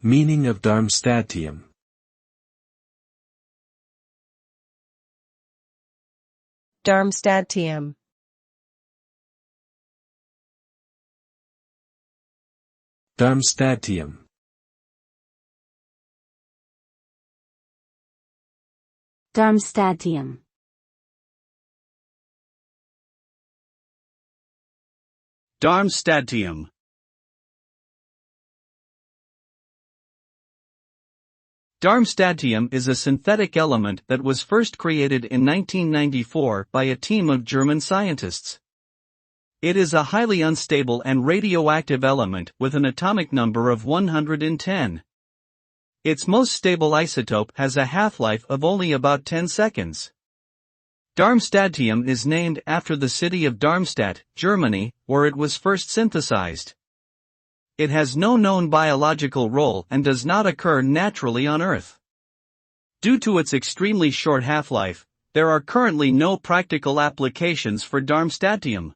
Meaning of darmstadtium. Darmstadtium. Darmstadtium. Darmstadtium. Darmstadtium. Darmstadtium is a synthetic element that was first created in 1994 by a team of German scientists. It is a highly unstable and radioactive element with an atomic number of 110. Its most stable isotope has a half-life of only about 10 seconds. Darmstadtium is named after the city of Darmstadt, Germany, where it was first synthesized. It has no known biological role and does not occur naturally on Earth. Due to its extremely short half-life, there are currently no practical applications for darmstadtium.